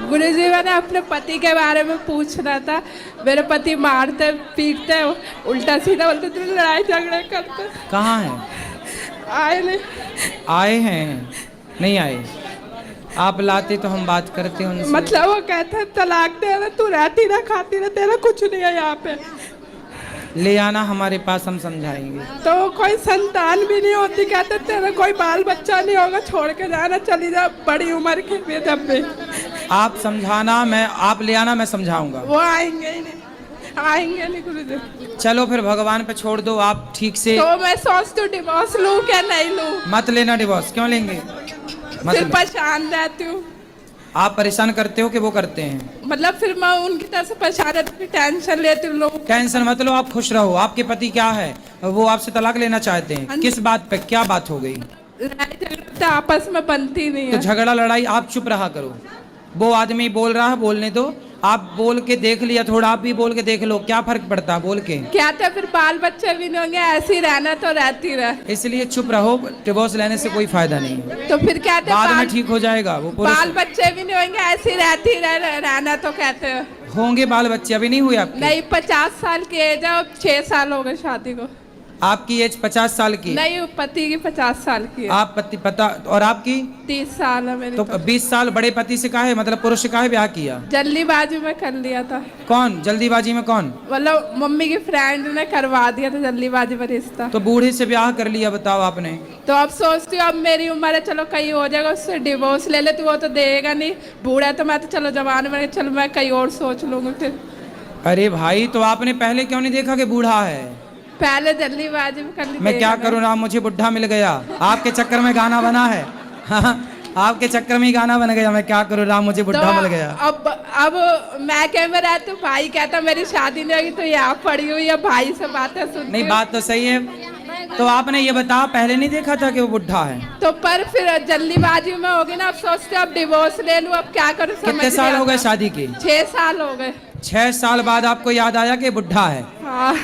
गुरुजी मैंने अपने पति के बारे में पूछना था। मेरे पति मारते पीटते उल्टा सीधा बोलते थे, लड़ाई झगड़े करते। कहाँ है? आए नहीं। आए हैं? नहीं आए? आप लाते तो हम बात करते उनसे। मतलब वो कहते हैं तलाक दे रहे, तू रहती ना खाती ना, तेरा कुछ नहीं है यहाँ पे। ले आना हमारे पास, हम समझाएंगे। तो कोई संतान भी नहीं होती, कहते तेरा कोई बाल बच्चा नहीं होगा, छोड़ के जाना, चली जा बड़ी उम्र के भी। जब भी आप समझाना, मैं आप ले आना, मैं समझाऊंगा। वो आएंगे ही नहीं, आएंगे नहीं गुरुजी। चलो फिर भगवान पे छोड़ दो, आप ठीक से। तो मैं सोचती हूँ डिवोर्स लूँ क्या नहीं लूँ। मत लेना डिवोर्स। क्यों लेंगे? मत फिर लेना। परेशान रहती हूँ। आप परेशान करते हो कि वो करते हैं? मतलब फिर मैं उनकी तरफ से परेशान रहती हूँ, टेंशन लेती हूँ लोग। टेंशन मत लो, आप खुश रहो। आपके पति क्या है, वो आपसे तलाक लेना चाहते हैं? किस बात पे, क्या बात हो गई? लड़ाई झगड़ा आपस में बनती नहीं तो है। झगड़ा लड़ाई आप चुप रहा करो। वो आदमी बोल रहा है, बोलने दो। आप बोल के देख लिया, थोड़ा आप भी बोल के देख लो, क्या फर्क पड़ता है बोल के। क्या था फिर बाल बच्चे भी नहीं होंगे, ऐसे ही रहना तो रहती रहे। इसलिए चुप रहो, डिवोर्स लेने से कोई फायदा नहीं। तो फिर क्या था बाद में ठीक हो जाएगा वो। बाल बच्चे भी नहीं होंगे, ऐसे ही रहती रहना तो कहते हैं। होंगे बाल बच्चे, अभी नहीं हुए आपके? नहीं 50 साल की एज है, अब 6 साल हो गए शादी को। आपकी एज 50 साल की? नहीं पति की 50 साल की है। आप पति पता, और आपकी 30 साल है मेरी। तो 20 साल बड़े पति से काहे, मतलब पुरुष से काहे ब्याह किया? जल्दीबाजी में कर लिया था। कौन जल्दीबाजी में? कौन? मतलब मम्मी की फ्रेंड ने करवा दिया था जल्दीबाजी में रिश्ता। तो बूढ़े से ब्याह कर लिया, बताओ आपने। तो अब सोचती हूँ अब मेरी उम्र है, चलो कहीं हो जाएगा, उससे डिवोर्स ले ले, तो वो तो देगा नहीं। बूढ़ा तो मैं तो चलो जवान में, चलो मैं कहीं और सोच लूंगी फिर। अरे भाई, तो आपने पहले क्यों नहीं देखा कि बूढ़ा है? पहले जल्दीबाजी में कर ली। मैं क्या करूँ ना, मुझे बुढ़ा मिल गया। आपके चक्कर में गाना बना है। आपके चक्कर में ही गाना बन गया। मैं क्या करूँ राम, मुझे बुढ़ा मिल गया। अब मैं कह में रहती हूँ, भाई कहता मेरी शादी नहीं होगी तो यहाँ पड़ी हुई है, भाई से बातें सुनती। नहीं बात तो सही है। तो आपने ये बताओ, पहले नहीं देखा था कि वो बुढ़ा है? तो पर फिर जल्दीबाजी में होगी ना, अब सोचते अब डिवोर्स ले लूँ, अब क्या करूँ। कितने साल हो गए शादी के? 6 साल हो गए। 6 साल बाद आपको याद आया कि बुढ़ा है? हाँ।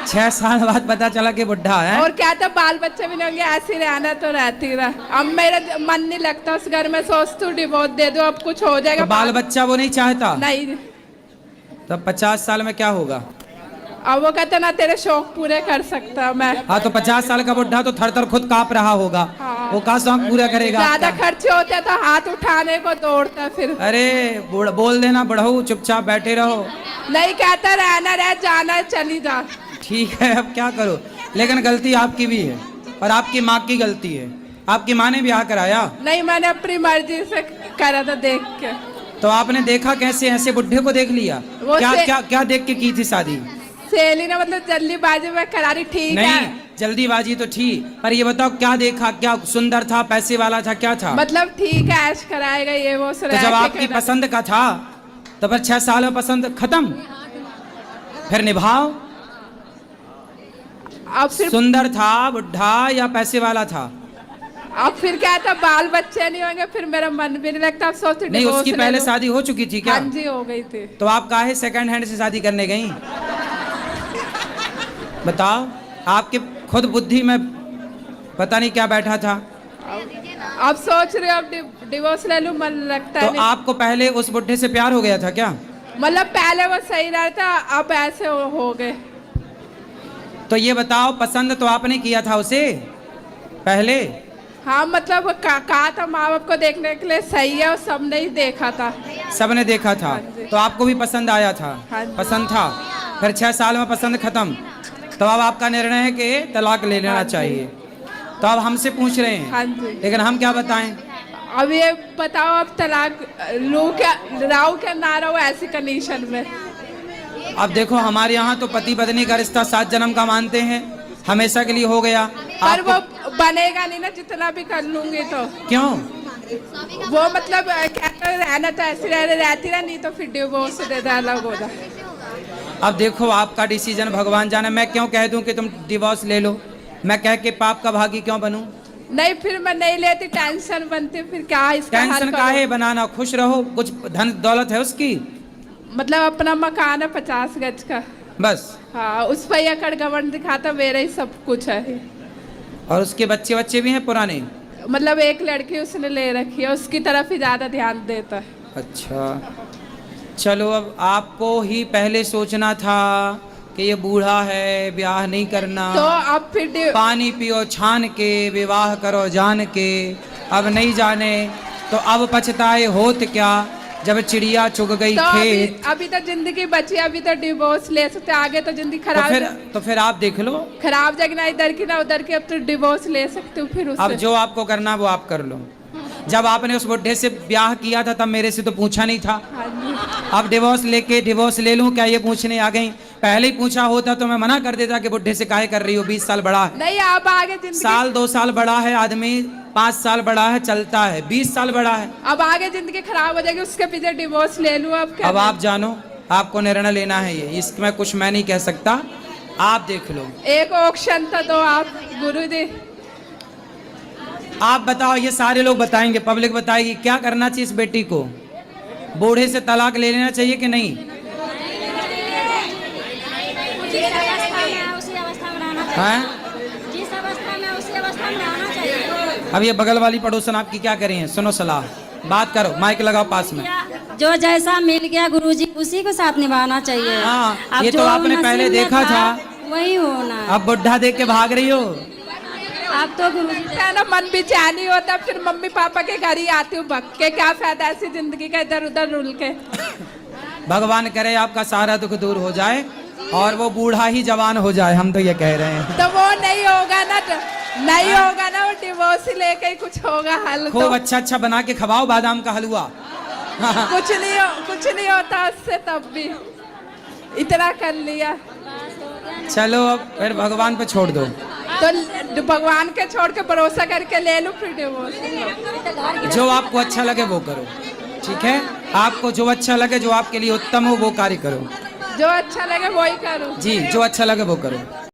6 साल बाद पता चला कि बुढ़ा है। और क्या था, बाल बच्चे भी नहीं होंगे, ऐसे ही रहना तो रहती रहा। अब मेरा मन नहीं लगता उस घर में, सोचती हूँ डिवोर्स दे दो, अब कुछ हो जाएगा। तो बाल बच्चा वो नहीं चाहता? नहीं। तो 50 साल में क्या होगा? अब वो कहते ना तेरे शौक पूरे कर सकता मैं। हाँ, तो 50 साल का बुढ़ा तो थर थर खुद कांप रहा होगा। हाँ। वो कहाँ शौक पूरा करेगा? ज्यादा खर्चे होते तो हाथ उठाने को दौड़ता फिर। अरे बोल देना, बढ़ऊ चुपचाप बैठे रहो। नहीं कहता रहना रह, जाना चली जा। ठीक है, अब क्या करो। लेकिन गलती आपकी भी है और आपकी माँ की गलती है। आपकी माँ ने ब्याह कराया? नहीं, मैंने अपनी मर्जी से करा था, देख के। तो आपने देखा कैसे? ऐसे बुढ़े को देख लिया? क्या क्या क्या देख के की थी शादी? सहेली ने मतलब जल्दीबाजी में करा रही। ठीक है, नहीं जल्दीबाजी तो ठीक, पर ये बताओ क्या देखा? क्या सुंदर था, पैसे वाला था, क्या था? मतलब ठीक है, ऐश कराएगा ये वो। तो जब आपकी पसंद का था तो फिर 6 साल में पसंद खत्म, फिर निभाओ। अब सुंदर था, बुढ़ा या पैसे वाला था? अब फिर क्या था, बाल बच्चे नहीं होंगे, फिर मेरा मन भी नहीं लगता। अब सोचती नहीं, उसकी पहले शादी हो चुकी थी क्या? हाँ जी, हो गई थी। तो आप काहे सेकंड हैंड से शादी करने गई? बताओ, आपके खुद बुद्धि में पता नहीं क्या बैठा था। अब सोच रहे हो अब डिवोर्स ले लूं, मन लगता है। तो आपको पहले उस बुढ़े से प्यार हो गया था क्या? मतलब पहले वो सही रहता, अब ऐसे हो गए। तो ये बताओ, पसंद तो आपने किया था उसे पहले? हाँ, मतलब कहा था माँ बाप को देखने के लिए सही है, और सबने ही देखा था। सबने देखा था। तो आपको भी पसंद आया था? पसंद था। फिर 6 साल में पसंद खत्म, तो अब आपका निर्णय है कि तलाक ले लेना चाहिए। तो अब हमसे पूछ रहे हैं। हाँ जी। लेकिन हम क्या बताएं? अब ये बताओ, अब तलाक लूं क्या, राहु क्या ना राहु, ऐसी कंडीशन में? अब देखो, हमारे यहाँ तो पति पत्नी का रिश्ता 7 जन्म का मानते हैं, हमेशा के लिए हो गया। पर वो बनेगा नहीं ना, जितना भी कर लूंगी तो। क्यों? वो मतलब क्या रहना तो ऐसी रहती रहा, नहीं तो फिर डिवोर्स दे दे, अलग हो जा। अब देखो, आपका डिसीजन भगवान जाने। मैं क्यों कह दूं कि तुम डिवोर्स ले लो? मैं कह के पाप का भागी क्यों बनूं? नहीं, फिर मैं नहीं लेती, टेंशन बनती, फिर क्या इसका टेंशन काहे बनाना? खुश रहो, कुछ धन दौलत है उसकी। मतलब अपना मकान है 50 गज का बस। हाँ, उस पर एकड़ गवर्न दिखाता, मेरा ही सब कुछ है। और उसके बच्चे भी हैं पुराने? मतलब एक लड़की उसने ले रखी है, उसकी तरफ ही ज्यादा ध्यान देता है। अच्छा, चलो अब आपको ही पहले सोचना था कि ये बूढ़ा है, ब्याह नहीं करना। तो अब फिर पानी पियो छान के, विवाह करो जान के। अब नहीं जाने तो अब पछताए होत क्या, जब चिड़िया चुग गई तो खेत। अभी तो जिंदगी बची, अभी तो डिवोर्स ले सकते, आगे तो जिंदगी खराब तो फिर आप देख लो, खराब जाएगी ना इधर की ना उधर की। अब तो डिवोर्स ले सकते हो फिर उससे। अब जो आपको करना वो आप कर लो। जब आपने उस बुढ़े से ब्याह किया था तब मेरे से तो पूछा नहीं था। हाँ जी। अब डिवोर्स ले लूं क्या, ये पूछने आ गई। पहले ही पूछा होता तो मैं मना कर देता कि बुढ़े से काहे कर रही हो, 20 साल बड़ा है। नहीं, आप आगे जिंदगी साल 2 साल बड़ा है आदमी, 5 साल बड़ा है चलता है, 20 साल बड़ा है। अब आगे जिंदगी खराब हो जाएगी, उसके पीछे डिवोर्स ले लूं अब क्या। अब आप जानो, आपको निर्णय लेना है ये, इसमें कुछ मैं नहीं कह सकता, आप देख लो। एक ऑप्शन था तो आप गुरुजी आप बताओ, ये सारे लोग बताएंगे, पब्लिक बताएगी क्या करना चाहिए इस बेटी को। बूढ़े से तलाक ले लेना चाहिए कि नहीं? जिस अवस्था में उसी अवस्था में रहना चाहिए। हैं? जिस अवस्था में उसी अवस्था में रहना चाहिए। अब ये बगल वाली पड़ोसन आपकी क्या करें, सुनो सलाह, बात करो, माइक लगाओ पास में। जो जैसा मिल गया गुरुजी उसी को साथ निभाना चाहिए। हाँ, अब ये जो तो आपने नसीब पहले में देखा था। वही होना। अब बुढ़ा देख के भाग रही हो। अब तो गुरुजी क्या ना मन बेचैनी होता, फिर मम्मी पापा के घर ही आती हूँ भग के, क्या फायदा ऐसी जिंदगी का इधर उधर रुल के। भगवान करे आपका सारा दुख दूर हो जाए और वो बूढ़ा ही जवान हो जाए, हम तो ये कह रहे हैं। तो वो नहीं होगा ना, नहीं होगा ना, वो डिवोर्स ही लेके ही कुछ होगा हल। खूब तो अच्छा बना के खवाओ बादाम का हलवा। कुछ नहीं होता उससे, तब भी इतना कर लिया। चलो अब फिर भगवान पे छोड़ दो। तो भगवान के छोड़ के भरोसा करके ले लो फिर डिवोर्स। जो आपको अच्छा लगे वो करो, ठीक है? आपको जो अच्छा लगे, जो आपके लिए उत्तम हो वो कार्य करो। जो अच्छा लगे वही करो। जी, जो अच्छा लगे वो करो।